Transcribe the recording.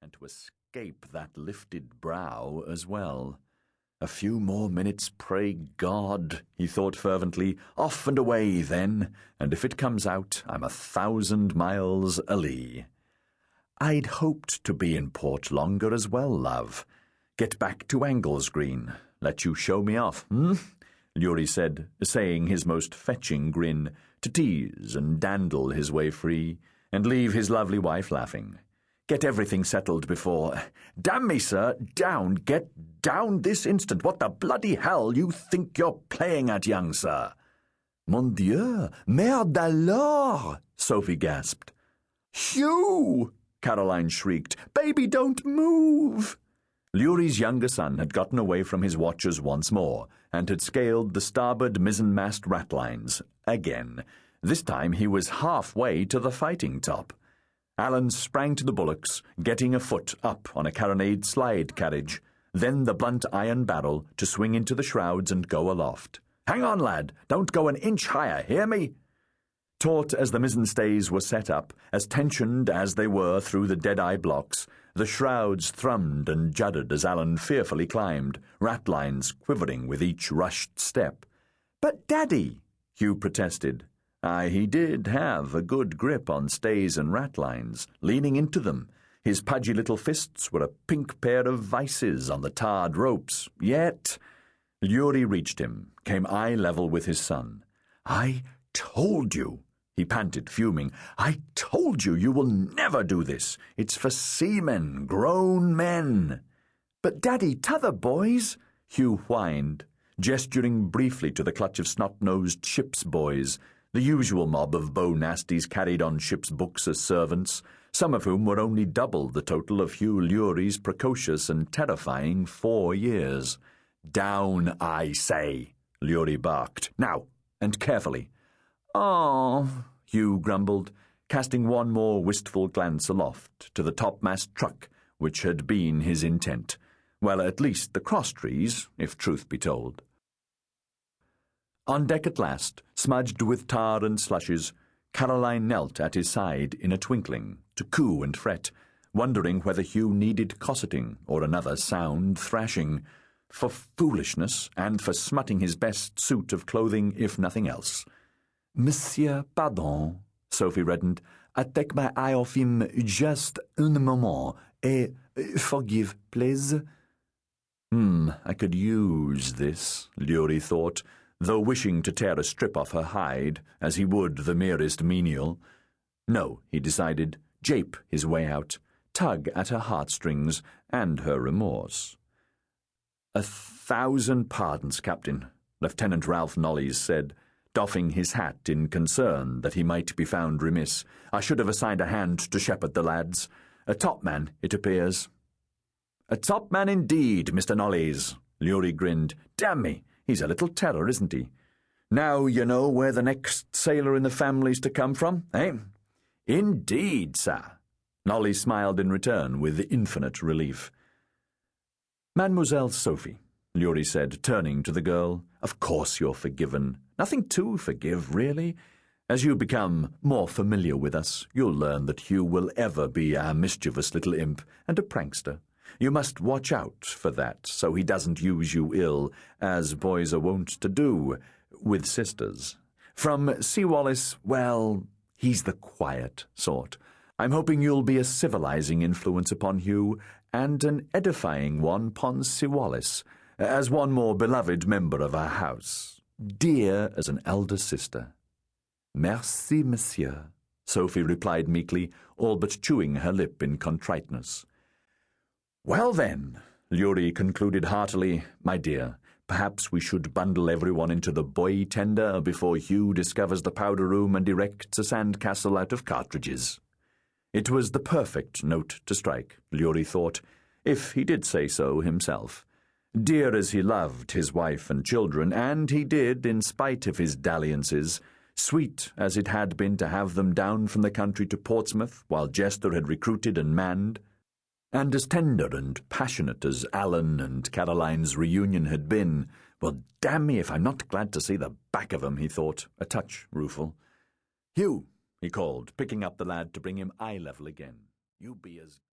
and to escape that lifted brow as well. A few more minutes, pray God, he thought fervently. Off and away, then, and if it comes out, I'm 1,000 miles a lee. I'd hoped to be in port longer as well, love. Get back to Angles Green. Let you show me off, Lewrie said, essaying his most fetching grin, to tease and dandle his way free, and leave his lovely wife laughing. Get everything settled before— Damn me, sir, down, get down this instant. What the bloody hell you think you're playing at, young sir? Mon Dieu, merde alors, Sophie gasped. Hugh, Caroline shrieked, baby, don't move. Lewrie's younger son had gotten away from his watchers once more, and had scaled the starboard mizzenmast ratlines again. This time he was halfway to the fighting top. Alan sprang to the bulwarks, getting a foot up on a carronade slide carriage, then the blunt iron barrel to swing into the shrouds and go aloft. Hang on, lad, don't go an inch higher, hear me? Taut as the mizzen stays were set up, as tensioned as they were through the dead-eye blocks, the shrouds thrummed and juddered as Alan fearfully climbed, ratlines quivering with each rushed step. But, Daddy, Hugh protested. Aye, he did have a good grip on stays and ratlines, leaning into them. His pudgy little fists were a pink pair of vices on the tarred ropes. Yet Lewrie reached him, came eye-level with his son. I told you, he panted, fuming. I told you you will never do this. It's for seamen, grown men. But, Daddy, t'other boys, Hugh whined, gesturing briefly to the clutch of snot-nosed ship's boys, the usual mob of bow-nasties carried on ship's books as servants, some of whom were only double the total of Hugh Lurie's precocious and terrifying 4 years. Down, I say, Lewrie barked. Now, and carefully. Oh, Hugh grumbled, casting one more wistful glance aloft to the topmast truck, which had been his intent. Well, at least the crosstrees, if truth be told. On deck at last, smudged with tar and slushes, Caroline knelt at his side in a twinkling, to coo and fret, wondering whether Hugh needed cosseting or another sound thrashing, for foolishness and for smutting his best suit of clothing, if nothing else. Monsieur, pardon, Sophie reddened. I take my eye off him just un moment, et forgive, please. I could use this, Lewrie thought, though wishing to tear a strip off her hide, as he would the merest menial. No, he decided, jape his way out, tug at her heartstrings and her remorse. 1,000 pardons, Captain, Lieutenant Ralph Knollys said, doffing his hat in concern that he might be found remiss. I should have assigned a hand to shepherd the lads. A topman, it appears. A topman indeed, Mr. Knollys, Lewrie grinned. Damn me, he's a little terror, isn't he? Now you know where the next sailor in the family's to come from, eh? Indeed, sir. Knollys smiled in return with infinite relief. Mademoiselle Sophie, Lewrie said, turning to the girl, of course you're forgiven. Nothing to forgive, really. As you become more familiar with us, you'll learn that Hugh will ever be a mischievous little imp and a prankster. You must watch out for that, so he doesn't use you ill, as boys are wont to do, with sisters. From Seawallis, well, he's the quiet sort. I'm hoping you'll be a civilizing influence upon Hugh, and an edifying one upon Seawallis, as one more beloved member of our house, dear as an elder sister. Merci, monsieur, Sophie replied meekly, all but chewing her lip in contriteness. Well then, Lewrie concluded heartily, my dear, perhaps we should bundle everyone into the boy tender before Hugh discovers the powder room and erects a sandcastle out of cartridges. It was the perfect note to strike, Lewrie thought, if he did say so himself. Dear as he loved his wife and children, and he did, in spite of his dalliances, sweet as it had been to have them down from the country to Portsmouth while Jester had recruited and manned, and as tender and passionate as Alan and Caroline's reunion had been, well, damn me if I'm not glad to see the back of 'em, he thought, a touch rueful. Hugh, he called, picking up the lad to bring him eye-level again. You be as